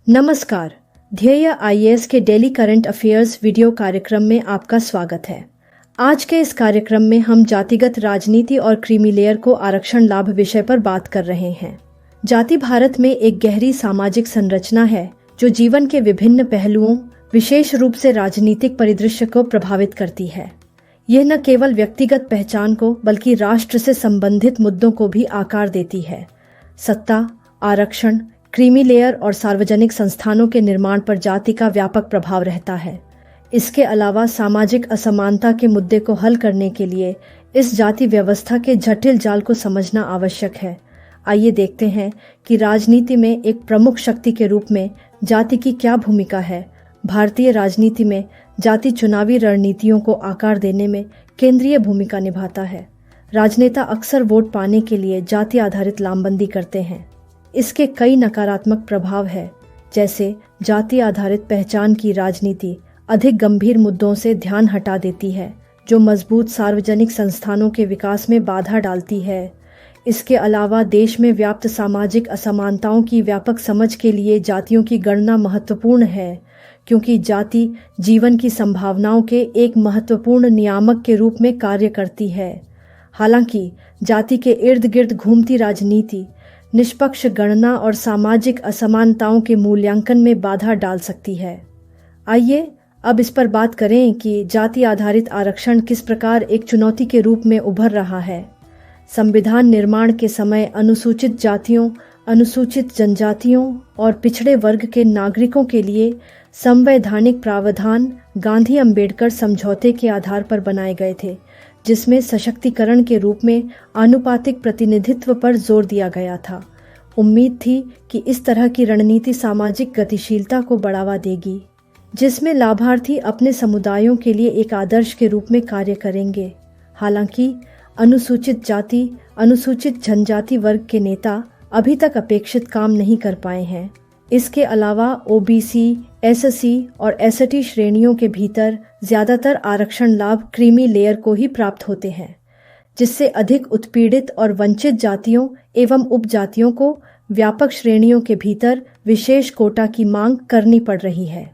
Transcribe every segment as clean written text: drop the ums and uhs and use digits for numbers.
नमस्कार। ध्येय आईएएस के डेली करंट अफेयर्स वीडियो कार्यक्रम में आपका स्वागत है। आज के इस कार्यक्रम में हम जातिगत राजनीति और क्रीमी लेयर को आरक्षण लाभ विषय पर बात कर रहे हैं। जाति भारत में एक गहरी सामाजिक संरचना है जो जीवन के विभिन्न पहलुओं, विशेष रूप से राजनीतिक परिदृश्य को प्रभावित करती है। यह न केवल व्यक्तिगत पहचान को बल्कि राष्ट्र से संबंधित मुद्दों को भी आकार देती है। सत्ता, आरक्षण, क्रीमी लेयर और सार्वजनिक संस्थानों के निर्माण पर जाति का व्यापक प्रभाव रहता है। इसके अलावा सामाजिक असमानता के मुद्दे को हल करने के लिए इस जाति व्यवस्था के जटिल जाल को समझना आवश्यक है। आइए देखते हैं कि राजनीति में एक प्रमुख शक्ति के रूप में जाति की क्या भूमिका है। भारतीय राजनीति में जाति चुनावी रणनीतियों को आकार देने में केंद्रीय भूमिका निभाता है। राजनेता अक्सर वोट पाने के लिए जाति आधारित लामबंदी करते हैं। इसके कई नकारात्मक प्रभाव है, जैसे जाति आधारित पहचान की राजनीति अधिक गंभीर मुद्दों से ध्यान हटा देती है, जो मजबूत सार्वजनिक संस्थानों के विकास में बाधा डालती है। इसके अलावा देश में व्याप्त सामाजिक असमानताओं की व्यापक समझ के लिए जातियों की गणना महत्वपूर्ण है, क्योंकि जाति जीवन की संभावनाओं के एक महत्वपूर्ण नियामक के रूप में कार्य करती है। हालांकि जाति के इर्द गिर्द घूमती राजनीति निष्पक्ष गणना और सामाजिक असमानताओं के मूल्यांकन में बाधा डाल सकती है। आइए अब इस पर बात करें कि जाति आधारित आरक्षण किस प्रकार एक चुनौती के रूप में उभर रहा है। संविधान निर्माण के समय अनुसूचित जातियों, अनुसूचित जनजातियों और पिछड़े वर्ग के नागरिकों के लिए संवैधानिक प्रावधान गांधी-अम्बेडकर समझौते के आधार पर बनाए गए थे, जिसमें सशक्तिकरण के रूप में आनुपातिक प्रतिनिधित्व पर जोर दिया गया था। उम्मीद थी कि इस तरह की रणनीति सामाजिक गतिशीलता को बढ़ावा देगी, जिसमें लाभार्थी अपने समुदायों के लिए एक आदर्श के रूप में कार्य करेंगे। हालांकि अनुसूचित जाति, अनुसूचित जनजाति वर्ग के नेता अभी तक अपेक्षित काम नहीं कर पाए हैं। इसके अलावा ओबीसी, एससी और एसटी श्रेणियों के भीतर ज्यादातर आरक्षण लाभ क्रीमी लेयर को ही प्राप्त होते हैं, जिससे अधिक उत्पीड़ित और वंचित जातियों एवं उपजातियों को व्यापक श्रेणियों के भीतर विशेष कोटा की मांग करनी पड़ रही है।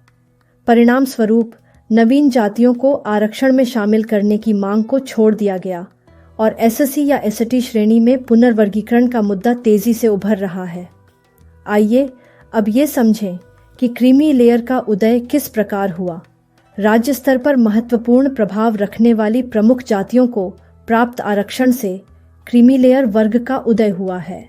परिणाम स्वरूप नवीन जातियों को आरक्षण में शामिल करने की मांग को छोड़ दिया गया और एससी या एसटी श्रेणी में पुनर्वर्गीकरण का मुद्दा तेजी से उभर रहा है। आइए अब ये समझें कि क्रीमी लेयर का उदय किस प्रकार हुआ। राज्य स्तर पर महत्वपूर्ण प्रभाव रखने वाली प्रमुख जातियों को प्राप्त आरक्षण से क्रीमी लेयर वर्ग का उदय हुआ है।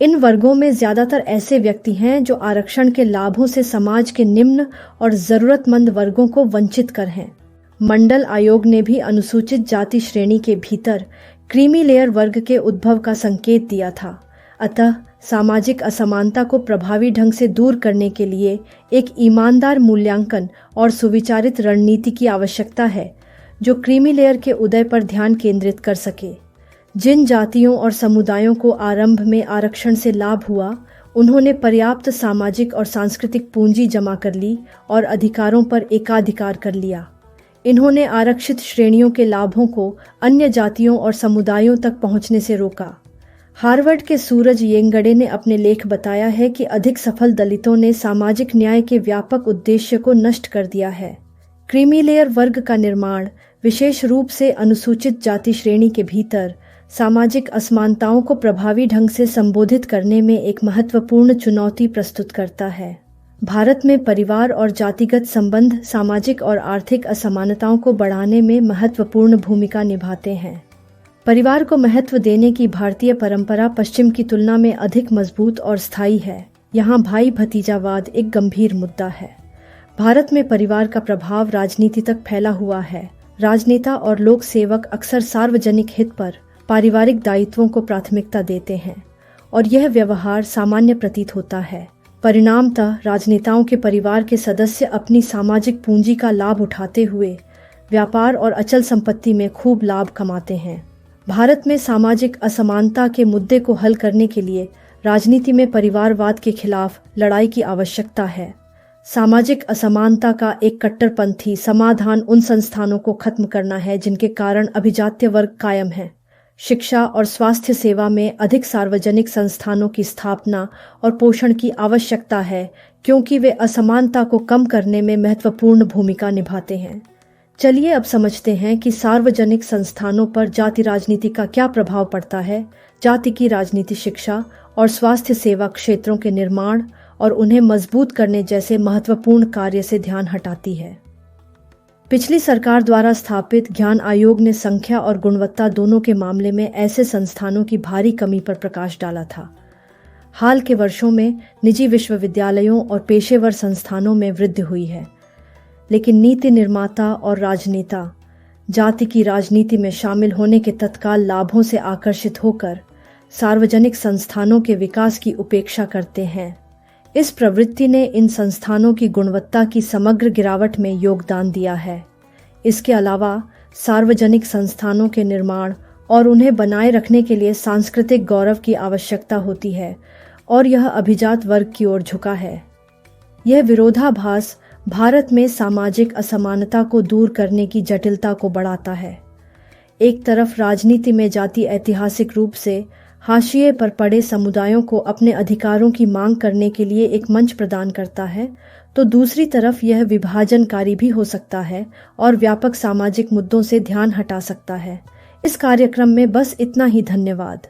इन वर्गों में ज्यादातर ऐसे व्यक्ति हैं जो आरक्षण के लाभों से समाज के निम्न और जरूरतमंद वर्गों को वंचित कर हैं। मंडल आयोग ने भी अनुसूचित जाति श्रेणी के भीतर क्रीमी लेयर वर्ग के उद्भव का संकेत दिया था। अतः सामाजिक असमानता को प्रभावी ढंग से दूर करने के लिए एक ईमानदार मूल्यांकन और सुविचारित रणनीति की आवश्यकता है, जो क्रीमी लेयर के उदय पर ध्यान केंद्रित कर सके। जिन जातियों और समुदायों को आरंभ में आरक्षण से लाभ हुआ, उन्होंने पर्याप्त सामाजिक और सांस्कृतिक पूंजी जमा कर ली और अधिकारों पर एकाधिकार कर लिया। इन्होंने आरक्षित श्रेणियों के लाभों को अन्य जातियों और समुदायों तक पहुंचने से रोका। हार्वर्ड के सूरज येंगड़े ने अपने लेख बताया है कि अधिक सफल दलितों ने सामाजिक न्याय के व्यापक उद्देश्य को नष्ट कर दिया है। क्रीमी लेयर वर्ग का निर्माण विशेष रूप से अनुसूचित जाति श्रेणी के भीतर सामाजिक असमानताओं को प्रभावी ढंग से संबोधित करने में एक महत्वपूर्ण चुनौती प्रस्तुत करता है। भारत में परिवार और जातिगत संबंध सामाजिक और आर्थिक असमानताओं को बढ़ाने में महत्वपूर्ण भूमिका निभाते हैं। परिवार को महत्व देने की भारतीय परंपरा पश्चिम की तुलना में अधिक मजबूत और स्थायी है। यहाँ भाई भतीजावाद एक गंभीर मुद्दा है। भारत में परिवार का प्रभाव राजनीति तक फैला हुआ है। राजनेता और लोक सेवक अक्सर सार्वजनिक हित पर पारिवारिक दायित्वों को प्राथमिकता देते हैं और यह व्यवहार सामान्य प्रतीत होता है। परिणामतः राजनेताओं के परिवार के सदस्य अपनी सामाजिक पूंजी का लाभ उठाते हुए व्यापार और अचल संपत्ति में खूब लाभ कमाते हैं। भारत में सामाजिक असमानता के मुद्दे को हल करने के लिए राजनीति में परिवारवाद के खिलाफ लड़ाई की आवश्यकता है। सामाजिक असमानता का एक कट्टरपंथी समाधान उन संस्थानों को खत्म करना है जिनके कारण अभिजात्य वर्ग कायम है। शिक्षा और स्वास्थ्य सेवा में अधिक सार्वजनिक संस्थानों की स्थापना और पोषण की आवश्यकता है, क्योंकि वे असमानता को कम करने में महत्वपूर्ण भूमिका निभाते हैं। चलिए अब समझते हैं कि सार्वजनिक संस्थानों पर जाति राजनीति का क्या प्रभाव पड़ता है। जाति की राजनीति शिक्षा और स्वास्थ्य सेवा क्षेत्रों के निर्माण और उन्हें मजबूत करने जैसे महत्वपूर्ण कार्य से ध्यान हटाती है। पिछली सरकार द्वारा स्थापित ज्ञान आयोग ने संख्या और गुणवत्ता दोनों के मामले में ऐसे संस्थानों की भारी कमी पर प्रकाश डाला था। हाल के वर्षों में निजी विश्वविद्यालयों और पेशेवर संस्थानों में वृद्धि हुई है, लेकिन नीति निर्माता और राजनेता जाति की राजनीति में शामिल होने के तत्काल लाभों से आकर्षित होकर सार्वजनिक संस्थानों के विकास की उपेक्षा करते हैं। इस प्रवृत्ति ने इन संस्थानों की गुणवत्ता की समग्र गिरावट में योगदान दिया है। इसके अलावा सार्वजनिक संस्थानों के निर्माण और उन्हें बनाए रखने के लिए सांस्कृतिक गौरव की आवश्यकता होती है और यह अभिजात वर्ग की ओर झुका है। यह विरोधाभास भारत में सामाजिक असमानता को दूर करने की जटिलता को बढ़ाता है। एक तरफ राजनीति में जाति ऐतिहासिक रूप से हाशिए पर पड़े समुदायों को अपने अधिकारों की मांग करने के लिए एक मंच प्रदान करता है, तो दूसरी तरफ यह विभाजनकारी भी हो सकता है और व्यापक सामाजिक मुद्दों से ध्यान हटा सकता है। इस कार्यक्रम में बस इतना ही। धन्यवाद।